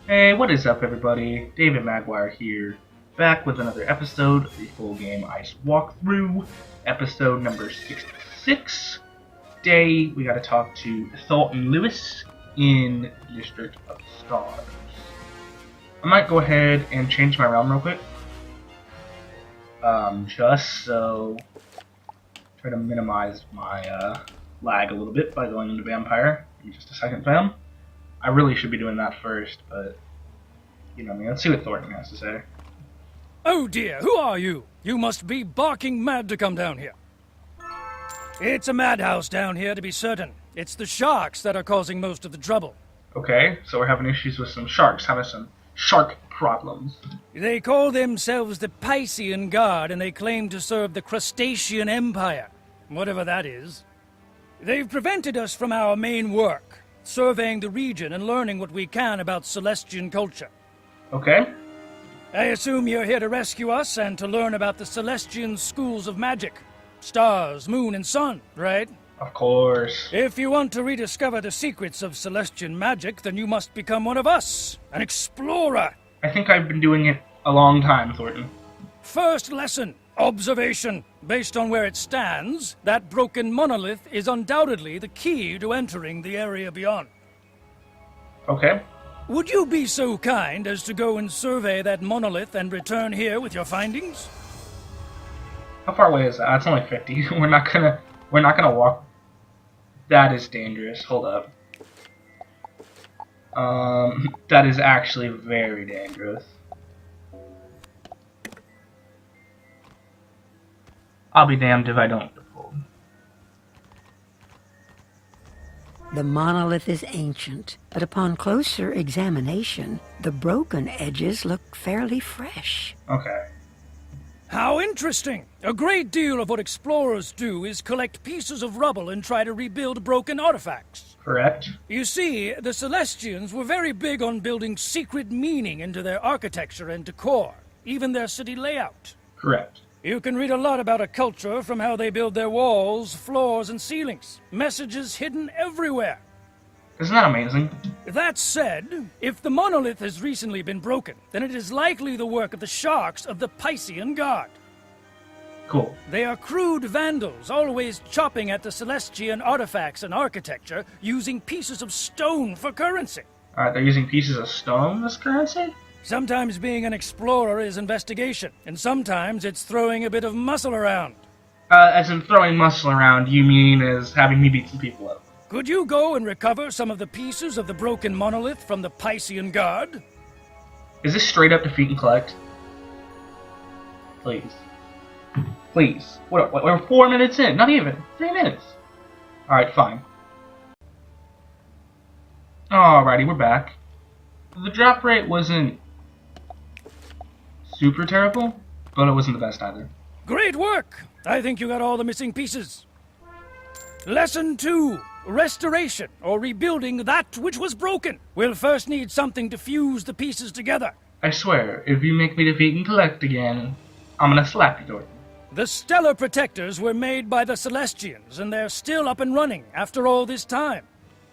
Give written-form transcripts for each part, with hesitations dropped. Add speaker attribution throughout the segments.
Speaker 1: Hey, what is up, everybody? David Magwire here, back with another episode of the Full Game Ice Walkthrough, episode number 66. Today, we gotta talk to Thornton Lewis in District of Stars. I might go ahead and change my realm real quick. Just so... Try to minimize my lag a little bit by going into Vampire. Give me just a second, fam. I really should be doing that first, but... You know what I mean? Let's see what Thornton has to say.
Speaker 2: Oh dear, who are you? You must be barking mad to come down here. It's a madhouse down here, to be certain. It's the sharks that are causing most of the trouble.
Speaker 1: Okay, so we're having issues with some sharks, having some shark problems.
Speaker 2: They call themselves the Piscean Guard, and they claim to serve the Crustacean Empire, whatever that is. They've prevented us from our main work, surveying the region and learning what we can about Celestian culture.
Speaker 1: Okay.
Speaker 2: I assume you're here to rescue us and to learn about the Celestian schools of magic. Stars, moon, and sun, right?
Speaker 1: Of course.
Speaker 2: If you want to rediscover the secrets of Celestian magic, then you must become one of us, an explorer.
Speaker 1: I think I've been doing it a long time, Thornton.
Speaker 2: First lesson, observation. Based on where it stands, that broken monolith is undoubtedly the key to entering the area beyond.
Speaker 1: Okay.
Speaker 2: Would you be so kind as to go and survey that monolith and return here with your findings?
Speaker 1: How far away is that? It's only 50. We're not gonna walk. That is dangerous. Hold up. That is actually very dangerous. I'll be damned if I don't get pulled.
Speaker 3: The monolith is ancient, but upon closer examination, the broken edges look fairly fresh.
Speaker 1: Okay.
Speaker 2: How interesting! A great deal of what explorers do is collect pieces of rubble and try to rebuild broken artifacts.
Speaker 1: Correct.
Speaker 2: You see, the Celestians were very big on building secret meaning into their architecture and decor, even their city layout.
Speaker 1: Correct.
Speaker 2: You can read a lot about a culture from how they build their walls, floors, and ceilings. Messages hidden everywhere.
Speaker 1: Isn't that amazing?
Speaker 2: That said, if the monolith has recently been broken, then it is likely the work of the sharks of the Piscean Guard.
Speaker 1: Cool.
Speaker 2: They are crude vandals, always chopping at the Celestian artifacts and architecture, using pieces of stone for currency.
Speaker 1: Alright, they're using pieces of stone as currency?
Speaker 2: Sometimes being an explorer is investigation, and sometimes it's throwing a bit of muscle around.
Speaker 1: As in throwing muscle around, you mean as having me beat some people up?
Speaker 2: Could you go and recover some of the pieces of the broken monolith from the Piscean Guard?
Speaker 1: Is this straight up defeat and collect? Please. Please. We're 4 minutes in. Not even. 3 minutes. Alright, fine. Alrighty, we're back. The drop rate wasn't super terrible, but it wasn't the best either.
Speaker 2: Great work! I think you got all the missing pieces. Lesson 2. Restoration, or rebuilding that which was broken. We'll first need something to fuse the pieces together.
Speaker 1: I swear, if you make me defeat and collect again, I'm gonna slap you, Dorothy.
Speaker 2: The Stellar Protectors were made by the Celestians, and they're still up and running after all this time.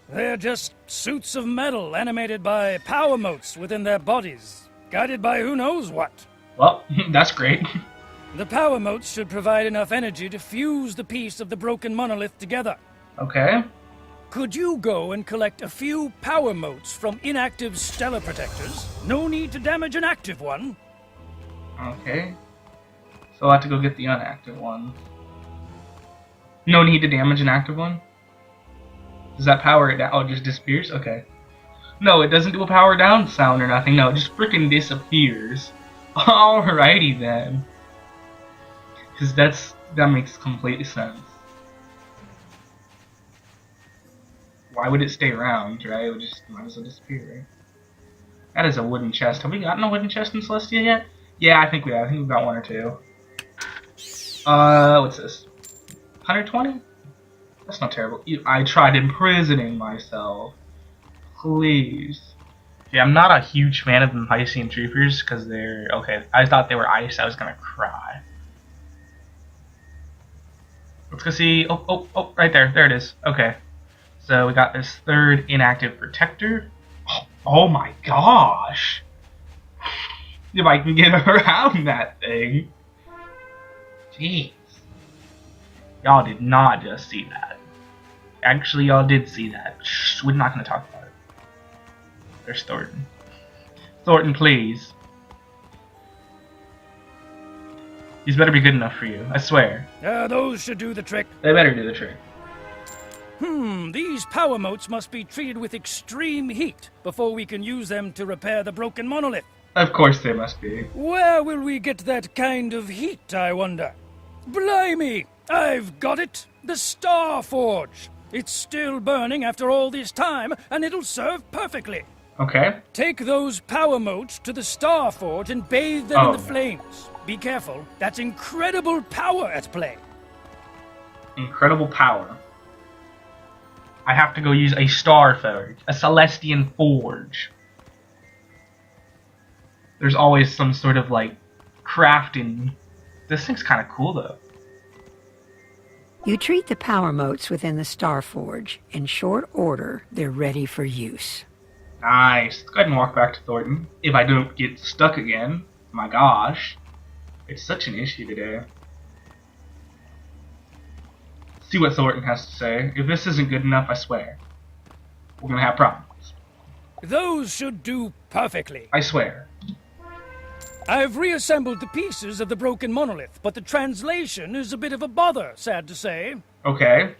Speaker 2: They're just suits of metal animated by power motes within their bodies, guided by who knows what.
Speaker 1: Well, that's great.
Speaker 2: The power motes should provide enough energy to fuse the piece of the broken monolith together.
Speaker 1: Okay.
Speaker 2: Could you go and collect a few power motes from inactive Stellar Protectors? No need to damage an active one.
Speaker 1: Okay. So I'll have to go get the unactive one. No need to damage an active one? Does that power it down? Oh, it just disappears? Okay. No, it doesn't do a power down sound or nothing. No, it just freaking disappears. Alrighty then. Because that makes complete sense. Why would it stay around, right? It would just might as well disappear, right? That is a wooden chest. Have we gotten a wooden chest in Celestia yet? Yeah, I think we have. I think we've got one or two. What's this? 120? That's not terrible. I tried imprisoning myself. Please. Yeah, I'm not a huge fan of the Piscean Troopers because they're... Okay, I thought they were ice. I was gonna cry. Let's go see... Oh, right there. There it is. Okay. So we got this third inactive protector. Oh, Oh my gosh! If I can get around that thing. Jeez. Y'all did not just see that. Actually, y'all did see that. Shh, we're not going to talk about it. There's Thornton. Thornton, please. These better be good enough for you, I swear.
Speaker 2: Those should do the trick.
Speaker 1: They better do the trick.
Speaker 2: These power motes must be treated with extreme heat before we can use them to repair the broken monolith.
Speaker 1: Of course they must be.
Speaker 2: Where will we get that kind of heat, I wonder? Blimey! I've got it! The Star Forge! It's still burning after all this time, and it'll serve perfectly.
Speaker 1: Okay.
Speaker 2: Take those power motes to the Star Forge and bathe them in the flames. Be careful, that's incredible power at play.
Speaker 1: Incredible power. I have to go use a Star Forge, a Celestian Forge. There's always some sort of, like, crafting. This thing's kind of cool, though.
Speaker 3: You treat the power motes within the Star Forge. In short order, they're ready for use.
Speaker 1: Nice. Let's go ahead and walk back to Thornton. If I don't get stuck again. My gosh. It's such an issue today. See what Thornton has to say. If this isn't good enough, I swear, we're gonna have problems.
Speaker 2: Those should do perfectly.
Speaker 1: I swear.
Speaker 2: I've reassembled the pieces of the broken monolith, but the translation is a bit of a bother, sad to say.
Speaker 1: Okay.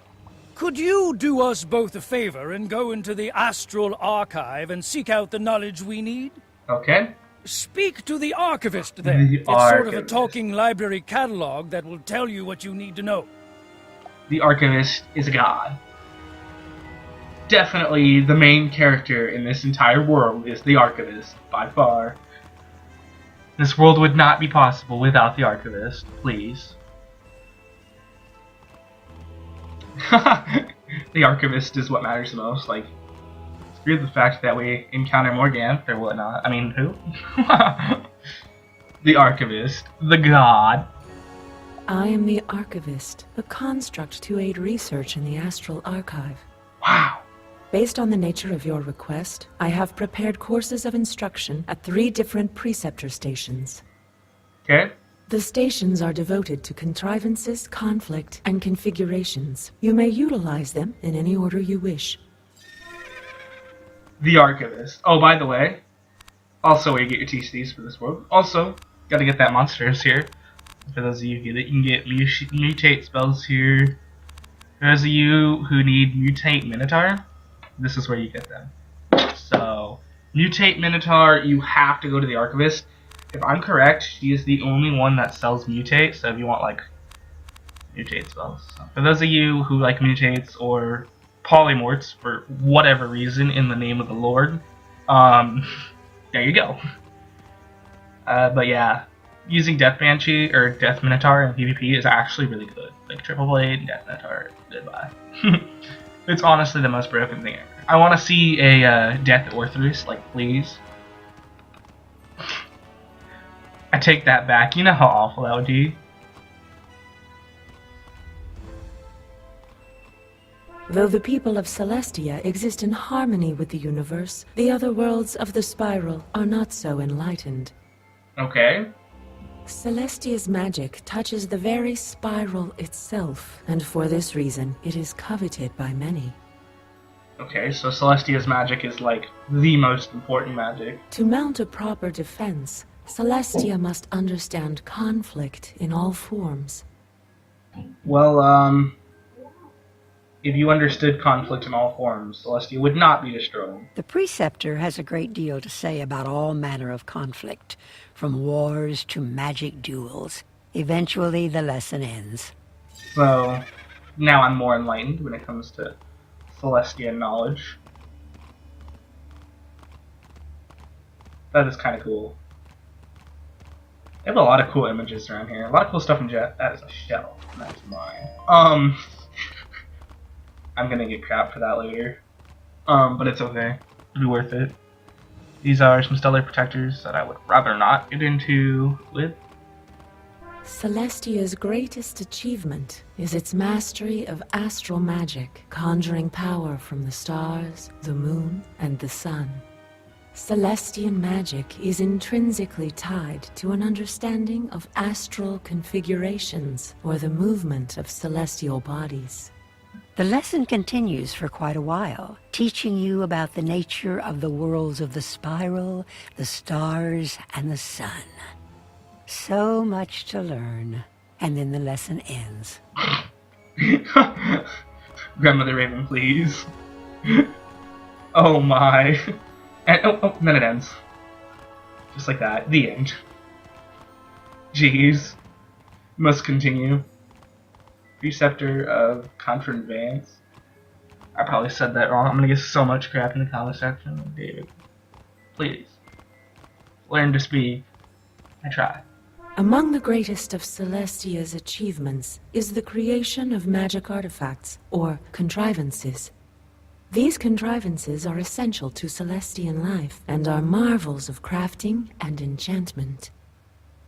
Speaker 2: Could you do us both a favor and go into the Astral Archive and seek out the knowledge we need?
Speaker 1: Okay.
Speaker 2: Speak to the archivist there. It's sort of a talking library catalog that will tell you what you need to know.
Speaker 1: The archivist is a god. Definitely the main character in this entire world is the archivist, by far. This world would not be possible without the archivist, please. The archivist is what matters the most. Like, screw the fact that we encounter Morganth or whatnot. I mean, who? The archivist, the god.
Speaker 4: I am the Archivist, a construct to aid research in the Astral Archive.
Speaker 1: Wow.
Speaker 4: Based on the nature of your request, I have prepared courses of instruction at 3 different preceptor stations.
Speaker 1: Okay.
Speaker 4: The stations are devoted to contrivances, conflict, and configurations. You may utilize them in any order you wish.
Speaker 1: The archivist. Oh, by the way, also where you get your TCs for this world. Also, gotta get that monsters here. For those of you who get it, you can get mutate spells here. For those of you who need mutate Minotaur, this is where you get them. So, mutate Minotaur, you have to go to the archivist. If I'm correct, she is the only one that sells mutate, so if you want, like, mutate spells. So for those of you who like mutates or polymorphs for whatever reason in the name of the Lord, there you go. But yeah, using Death Banshee or Death Minotaur in PvP is actually really good. Like Triple Blade, Death Minotaur, goodbye. It's honestly the most broken thing ever. I want to see a Death Orthrus, like, please. I take that back. You know how awful that would be.
Speaker 4: Though the people of Celestia exist in harmony with the universe, the other worlds of the Spiral are not so enlightened.
Speaker 1: Okay.
Speaker 4: Celestia's magic touches the very Spiral itself, and for this reason, it is coveted by many.
Speaker 1: Okay, so Celestia's magic is like the most important magic.
Speaker 4: To mount a proper defense, Celestia must understand conflict in all forms.
Speaker 1: Well, if you understood conflict in all forms, Celestia would not be destroyed.
Speaker 3: The Preceptor has a great deal to say about all manner of conflict, from wars to magic duels. Eventually, the lesson ends.
Speaker 1: So, now I'm more enlightened when it comes to Celestia knowledge. That is kind of cool. They have a lot of cool images around here. A lot of cool stuff in Jet. That is a shell. That's mine. I'm gonna get crap for that later. But it's okay. It'll be worth it. These are some stellar protectors that I would rather not get into with.
Speaker 4: Celestia's greatest achievement is its mastery of astral magic, conjuring power from the stars, the moon, and the sun. Celestian magic is intrinsically tied to an understanding of astral configurations, or the movement of celestial bodies.
Speaker 3: The lesson continues for quite a while, teaching you about the nature of the worlds of the spiral, the stars, and the sun. So much to learn. And then the lesson ends.
Speaker 1: Grandmother Raven, please. Oh my. And then it ends. Just like that. The end. Jeez. Must continue. Preceptor of Contrivance. I probably said that wrong. I'm gonna get so much crap in the comment section. David, please. Learn to speak. I try.
Speaker 4: Among the greatest of Celestia's achievements is the creation of magic artifacts, or contrivances. These contrivances are essential to Celestian life, and are marvels of crafting and enchantment.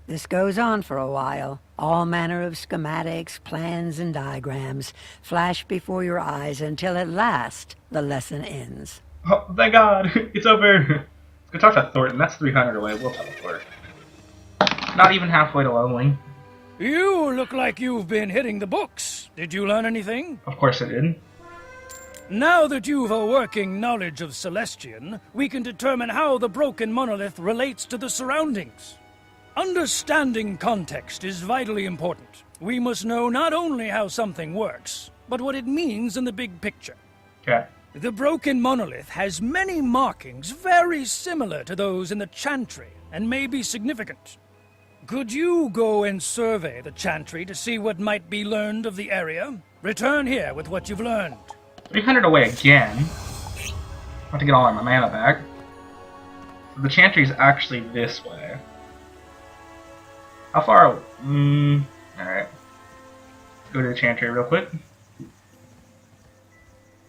Speaker 3: This goes on for a while. All manner of schematics, plans, and diagrams flash before your eyes until at last the lesson ends.
Speaker 1: Oh, thank God! It's over! Let's go talk to Thornton. That's 300 away. We'll teleport. Not even halfway to leveling.
Speaker 2: You look like you've been hitting the books. Did you learn anything?
Speaker 1: Of course I did.
Speaker 2: Now that you've a working knowledge of Celestian, we can determine how the broken monolith relates to the surroundings. Understanding context is vitally important. We must know not only how something works, but what it means in the big picture.
Speaker 1: Okay.
Speaker 2: The broken monolith has many markings very similar to those in the chantry, and may be significant. Could you go and survey the chantry to see what might be learned of the area? Return here with what you've learned.
Speaker 1: 300 away again. I have to get all my mana back. So the chantry is actually this way. How far? Alright. Go to the chantry real quick.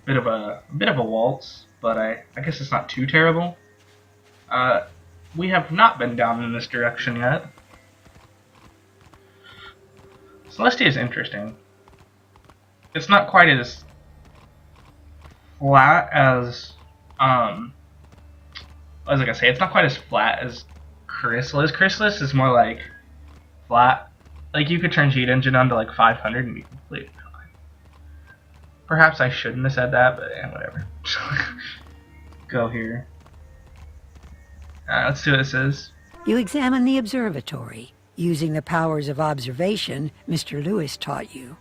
Speaker 1: Bit of a waltz, but I guess it's not too terrible. We have not been down in this direction yet. Celestia is interesting. It's not quite as flat as what was I gonna say? It's not quite as flat as Chrysalis. Chrysalis is more like flat. Like you could turn Cheat Engine on to like 500 and be completely fine. Perhaps I shouldn't have said that, but yeah, whatever. Go here. Let's see what this is.
Speaker 3: You examine the observatory, using the powers of observation Mr. Lewis taught you.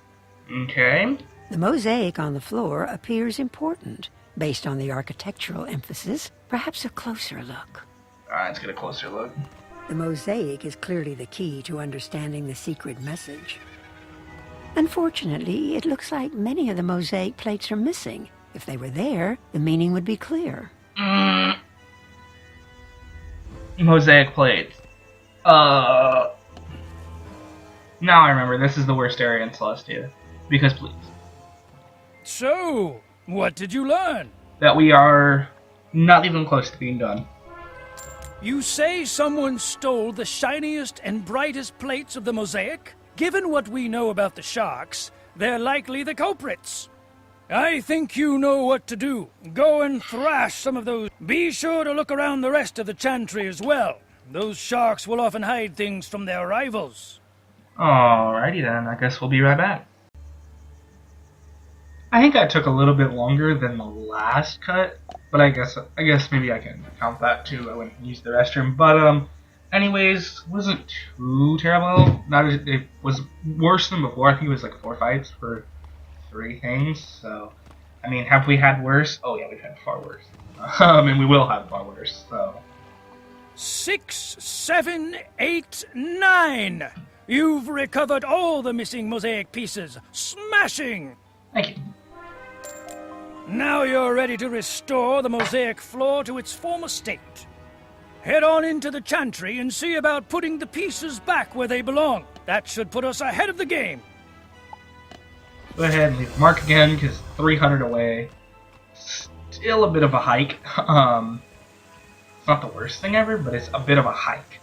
Speaker 1: Okay.
Speaker 3: The mosaic on the floor appears important, based on the architectural emphasis. Perhaps a closer look.
Speaker 1: Alright, let's get a closer look.
Speaker 3: The mosaic is clearly the key to understanding the secret message. Unfortunately, it looks like many of the mosaic plates are missing. If they were there, the meaning would be clear.
Speaker 1: Mosaic plates. Now I remember, this is the worst area in Celestia. Because please.
Speaker 2: So, what did you learn?
Speaker 1: That we are not even close to being done.
Speaker 2: You say someone stole the shiniest and brightest plates of the mosaic? Given what we know about the sharks, they're likely the culprits. I think you know what to do. Go and thrash some of those. Be sure to look around the rest of the chantry as well. Those sharks will often hide things from their rivals.
Speaker 1: Alrighty then, I guess we'll be right back. I think that took a little bit longer than the last cut, but I guess maybe I can count that too. I went and used the restroom, but anyways, wasn't too terrible. It was worse than before. I think it was like 4 fights for 3 things. So, I mean, have we had worse? Oh yeah, we've had far worse. And we will have far worse. So
Speaker 2: 6, 7, 8, 9. You've recovered all the missing mosaic pieces. Smashing!
Speaker 1: thank you.
Speaker 2: Now you're ready to restore the mosaic floor to its former state. Head on into the chantry and see about putting the pieces back where they belong. That should put us ahead of the game.
Speaker 1: Go ahead and leave Mark again, because 300 away. Still a bit of a hike. It's not the worst thing ever, but it's a bit of a hike.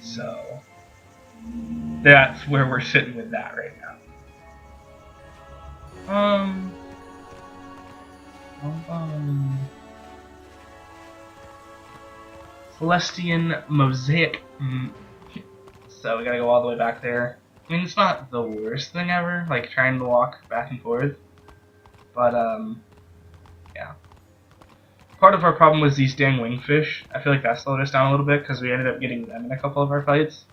Speaker 1: So that's where we're sitting with that right now. Celestian Mosaic. So we gotta go all the way back there. I mean, it's not the worst thing ever, like trying to walk back and forth. But, yeah. Part of our problem was these dang wingfish. I feel like that slowed us down a little bit because we ended up getting them in a couple of our fights.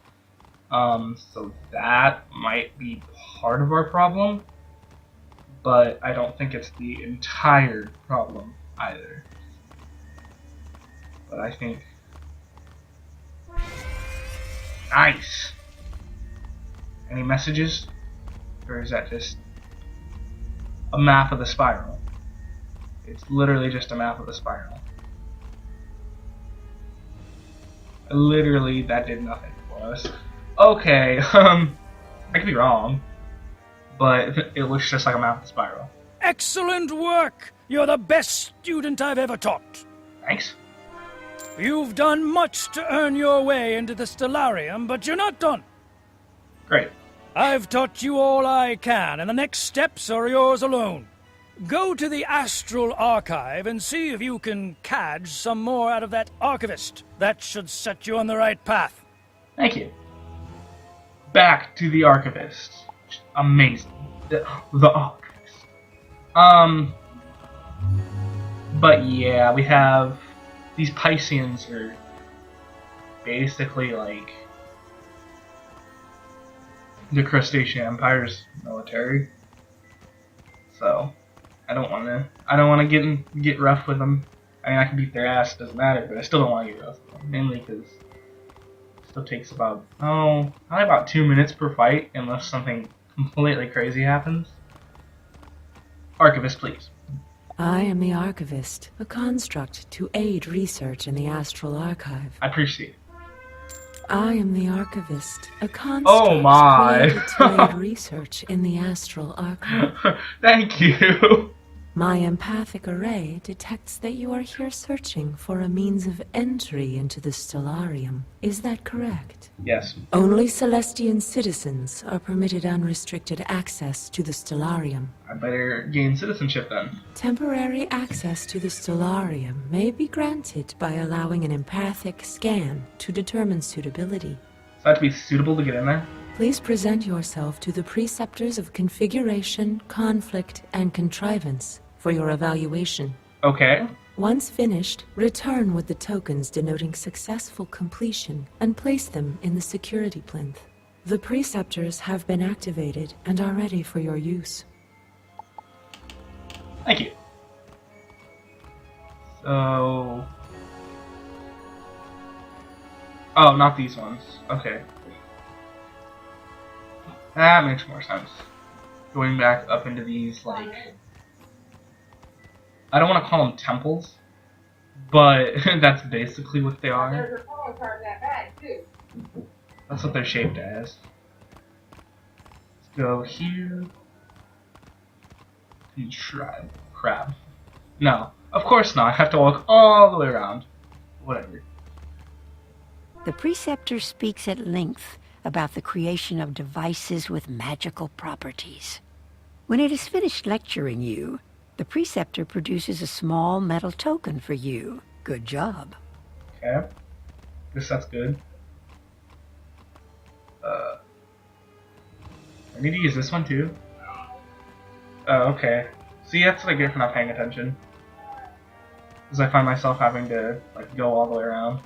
Speaker 1: So that might be part of our problem. But I don't think it's the entire problem either. But I think... Nice! Any messages? Or is that just a map of the spiral? It's literally just a map of the spiral. Literally, that did nothing for us. Okay, I could be wrong, but it looks just like a map of the spiral.
Speaker 2: Excellent work! You're the best student I've ever taught.
Speaker 1: Thanks.
Speaker 2: You've done much to earn your way into the Stellarium, but you're not done.
Speaker 1: Great.
Speaker 2: I've taught you all I can, and the next steps are yours alone. Go to the Astral Archive and see if you can cadge some more out of that archivist. That should set you on the right path.
Speaker 1: Thank you. Back to the archivist. Amazing. The archivist. But yeah, we have these Pisceans are basically like the Crustacean Empire's military. So I don't want to get rough with them. I mean, I can beat their ass, doesn't matter, but I still don't want to get rough with them, mainly because it still takes about probably about 2 minutes per fight, unless something completely crazy happens. Archivist, please.
Speaker 4: I am the Archivist, a construct to aid research in the Astral Archive.
Speaker 1: I appreciate it.
Speaker 4: I am the Archivist, a construct
Speaker 1: Oh my!
Speaker 4: created to aid research in the Astral Archive.
Speaker 1: Thank you!
Speaker 4: My empathic array detects that you are here searching for a means of entry into the Stellarium. Is that correct?
Speaker 1: Yes.
Speaker 4: Only Celestian citizens are permitted unrestricted access to the Stellarium.
Speaker 1: I better gain citizenship then.
Speaker 4: Temporary access to the Stellarium may be granted by allowing an empathic scan to determine suitability.
Speaker 1: So I have to be suitable to get in there?
Speaker 4: Please present yourself to the Preceptors of Configuration, Conflict, and Contrivance for your evaluation.
Speaker 1: Okay.
Speaker 4: Once finished, return with the tokens denoting successful completion and place them in the security plinth. The Preceptors have been activated and are ready for your use.
Speaker 1: Thank you. So... Oh, not these ones. Okay. That makes more sense. Going back up into these, like... I don't want to call them temples, but that's basically what they are.
Speaker 5: There's a phone card in that bag, too.
Speaker 1: That's what they're shaped as. Let's go here. And shrine. Crab. No, of course not. I have to walk all the way around. Whatever.
Speaker 3: The preceptor speaks at length about the creation of devices with magical properties. When it is finished lecturing you, the preceptor produces a small metal token for you. Good job.
Speaker 1: Okay. Guess that's good. I need to use this one too. Oh, okay. See, that's what I get for not paying attention. Because I find myself having to, like, go all the way around.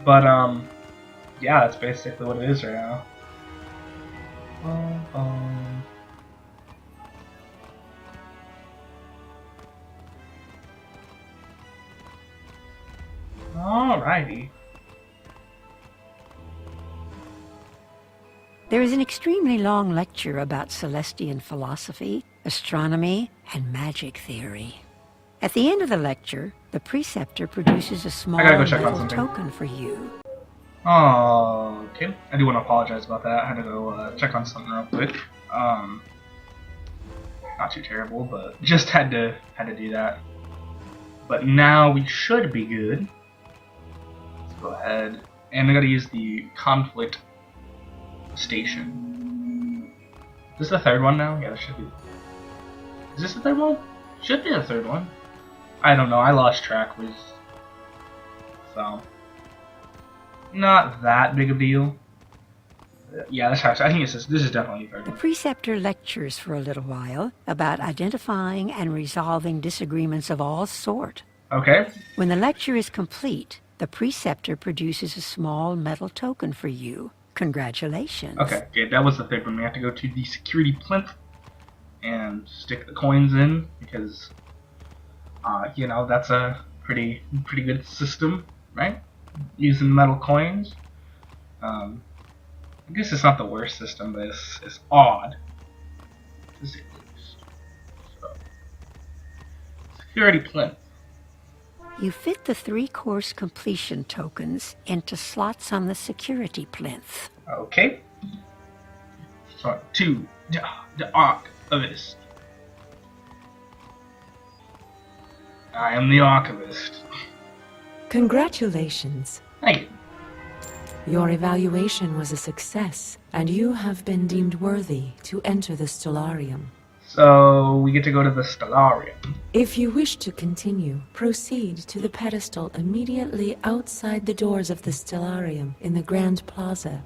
Speaker 1: But, yeah, that's basically what it is right now. Alrighty.
Speaker 3: There is an extremely long lecture about Celestian philosophy, astronomy, and magic theory. At the end of the lecture, the preceptor produces a small
Speaker 1: gotta go check on
Speaker 3: metal
Speaker 1: something.
Speaker 3: token for you.
Speaker 1: Oh, okay. I do want to apologize about that. I had to go check on something real quick. Not too terrible, but just had to do that. But now we should be good. Let's go ahead, and I gotta use the conflict station. Is this the third one now? Yeah, this should be. Is this the third one? Should be the third one. I don't know. I lost track with so not that big of a deal. Yeah, this house. I think this is definitely the third
Speaker 3: The
Speaker 1: one.
Speaker 3: preceptor lectures for a little while about identifying and resolving disagreements of all sort.
Speaker 1: Okay.
Speaker 3: When the lecture is complete, the preceptor produces a small metal token for you. Congratulations.
Speaker 1: Okay. Yeah, that was the third one. We have to go to the security plinth and stick the coins in because, you know, that's a pretty good system, right? Using metal coins. I guess it's not the worst system, but it's odd, to say the least. So, security plinth.
Speaker 3: You fit the 3-course completion tokens into slots on the security plinth.
Speaker 1: Okay. So, to the archivist. I am the archivist.
Speaker 4: Congratulations.
Speaker 1: Thank you.
Speaker 4: Your evaluation was a success, and you have been deemed worthy to enter the Stellarium.
Speaker 1: So we get to go to the Stellarium.
Speaker 4: If you wish to continue, proceed to the pedestal immediately outside the doors of the Stellarium in the Grand Plaza.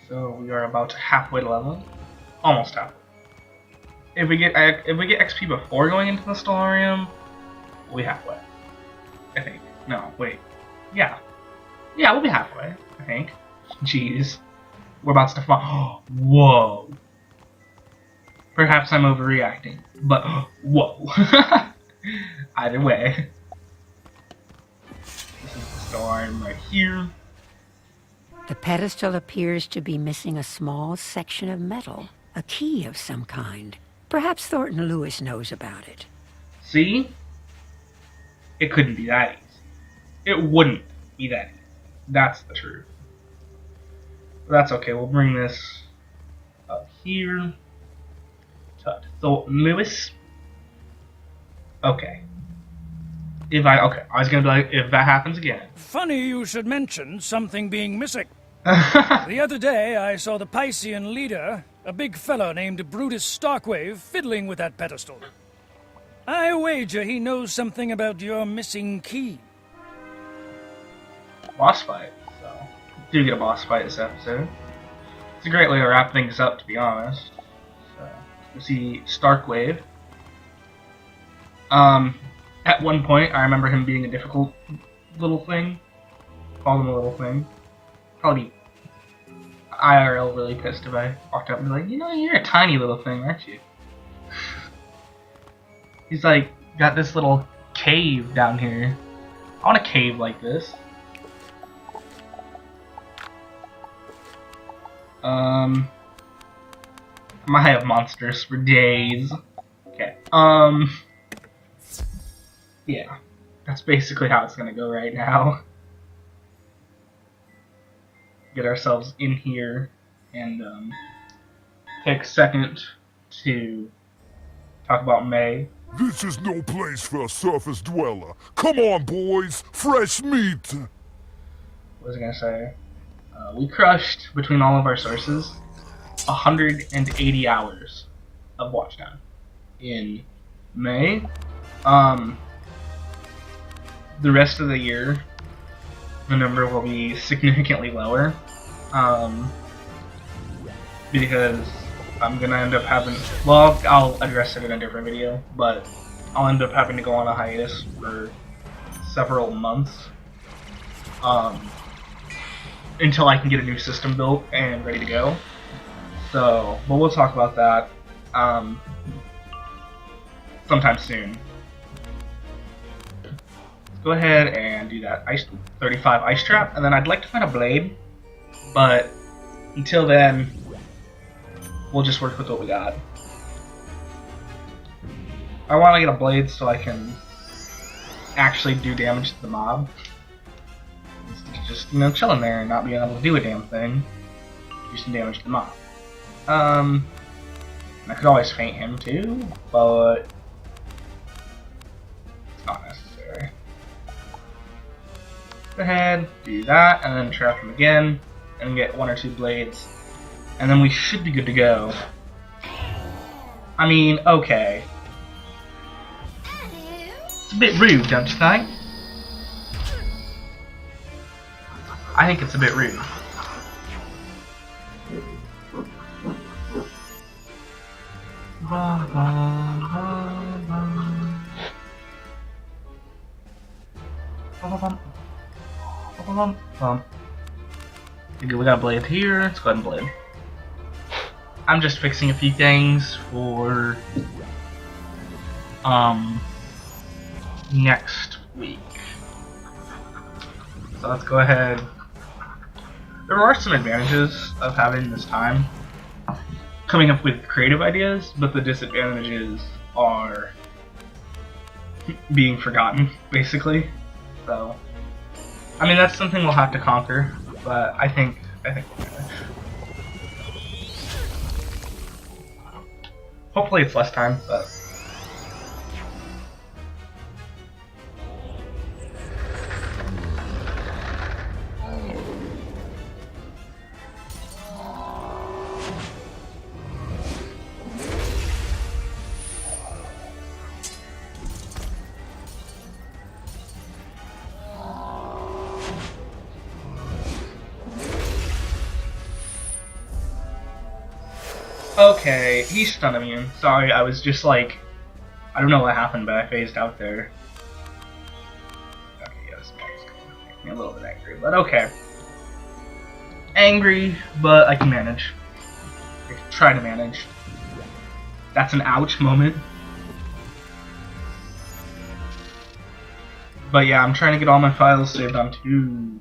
Speaker 1: So we are about halfway to level, almost halfway. If we get XP before going into the Stellarium, we'll be halfway. I think. No, wait. Yeah. Yeah, we'll be halfway, I think. Jeez. We're about to fall. Whoa. Perhaps I'm overreacting, but whoa. Either way. This is the storm right here.
Speaker 3: The pedestal appears to be missing a small section of metal, a key of some kind. Perhaps Thornton Lewis knows about it.
Speaker 1: See? It couldn't be that easy. It wouldn't be that easy. That's the truth. But that's okay. We'll bring this up here to Thornton Lewis. Okay. I was gonna be like, if that happens again.
Speaker 2: Funny you should mention something being missing. The other day, I saw the Piscean leader, a big fellow named Brutus Starkwave, fiddling with that pedestal. I wager he knows something about your missing key.
Speaker 1: Boss fight. So, do get a boss fight this episode. It's a great way to wrap things up, to be honest. So, we see Starkwave. At one point, I remember him being a difficult little thing. Called him a little thing. Probably IRL really pissed if I walked up and be like, you know, you're a tiny little thing, aren't you? He's like, got this little cave down here. I want a cave like this. I might have monsters for days. Okay. Yeah. That's basically how it's gonna go right now. Get ourselves in here and take a second to talk about May.
Speaker 6: This is no place for a surface dweller. Come on, boys! Fresh meat!
Speaker 1: What was I gonna say? We crushed, between all of our sources, 180 hours of watch time in May. The rest of the year, the number will be significantly lower, because I'm gonna end up having, well, I'll address it in a different video, but I'll end up having to go on a hiatus for several months, until I can get a new system built and ready to go. So, but we'll talk about that sometime soon. Let's go ahead and do that 35 ice trap, and then I'd like to find a blade, but until then, we'll just work with what we got. I want to get a blade so I can actually do damage to the mob. Just, you know, chilling there and not being able to do a damn thing. Do some damage to the mob. I could always feint him too, but it's not necessary. Go ahead, do that, and then trap him again, and get 1 or 2 blades, and then we should be good to go. I mean, okay. It's a bit rude, don't you think? I think it's a bit rude. Okay, we got a blade here. Let's go ahead and blade. I'm just fixing a few things for next week. So let's go ahead. There are some advantages of having this time coming up with creative ideas, but the disadvantages are being forgotten, basically. So, I mean, that's something we'll have to conquer, but I think we'll manage. Hopefully it's less time, but okay, he's stun immune. Sorry, I was just like, I don't know what happened, but I phased out there. Okay, yeah, this man's gonna make me a little bit angry, but okay. Angry, but I can manage. I can try to manage. That's an ouch moment. But yeah, I'm trying to get all my files saved onto...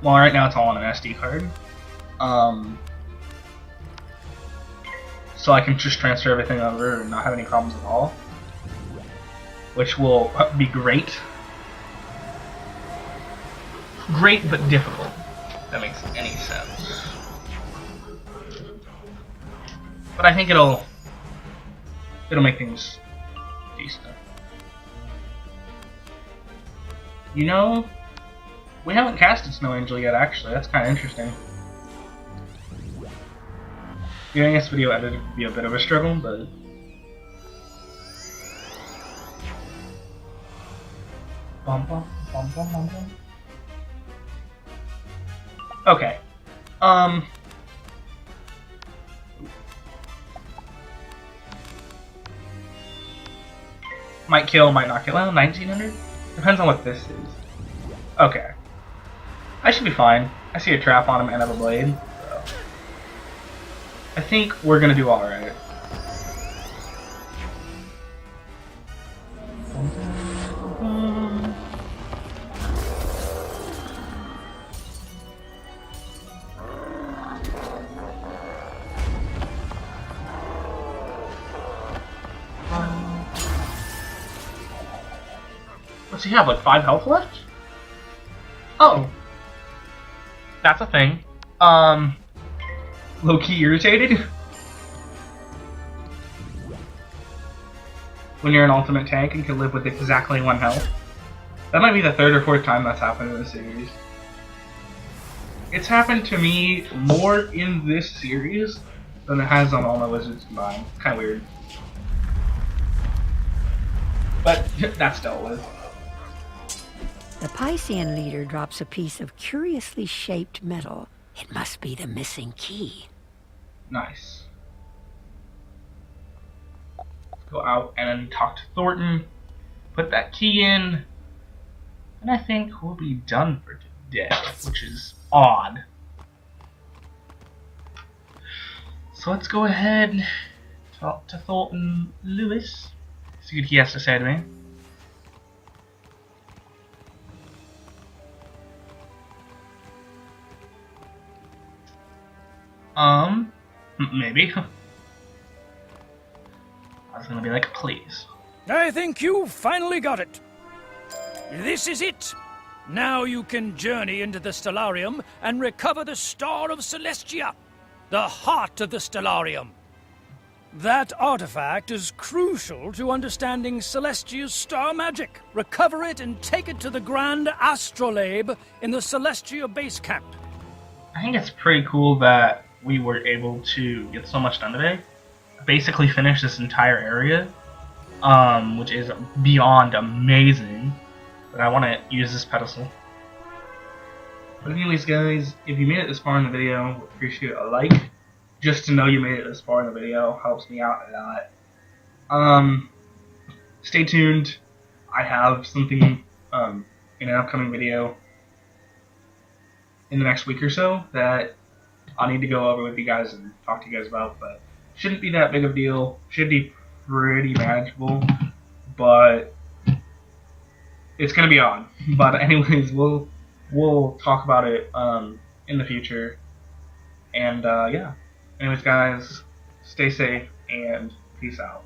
Speaker 1: Well, right now it's all on an SD card. So I can just transfer everything over and not have any problems at all. Which will be great. Great, but difficult. If that makes any sense. But I think it'll make things decent. You know, we haven't casted Snow Angel yet, actually. That's kind of interesting. Doing this video edited would be a bit of a struggle, but... Okay. Might kill, might not kill. Well, 1900? Depends on what this is. Okay. I should be fine. I see a trap on him and I have a blade. I think we're gonna do alright. What's he have, like 5 health left? Oh. That's a thing. Low-key irritated? When you're an ultimate tank and can live with exactly 1 health. That might be the 3rd or 4th time that's happened in the series. It's happened to me more in this series than it has on all my wizards combined. Kinda weird. But that's dealt with.
Speaker 3: The Piscean leader drops a piece of curiously shaped metal. It must be the missing key.
Speaker 1: Nice. Let's go out and talk to Thornton. Put that key in. And I think we'll be done for today, which is odd. So let's go ahead and talk to Thornton Lewis. See what he has to say to me. Maybe. I was gonna be like, please.
Speaker 2: I think you finally got it. This is it. Now you can journey into the Stellarium and recover the Star of Celestia, the heart of the Stellarium. That artifact is crucial to understanding Celestia's star magic. Recover it and take it to the Grand Astrolabe in the Celestia base camp.
Speaker 1: I think it's pretty cool that we were able to get so much done today. Basically finish this entire area, which is beyond amazing. But I want to use this pedestal. But anyways, guys, if you made it this far in the video, appreciate a like. Just to know you made it this far in the video helps me out a lot. Stay tuned. I have something in an upcoming video in the next week or so that I need to go over with you guys and talk to you guys about, but shouldn't be that big of a deal. Should be pretty manageable, but it's gonna be odd. But anyways, we'll talk about it in the future. And yeah. Anyways, guys, stay safe and peace out.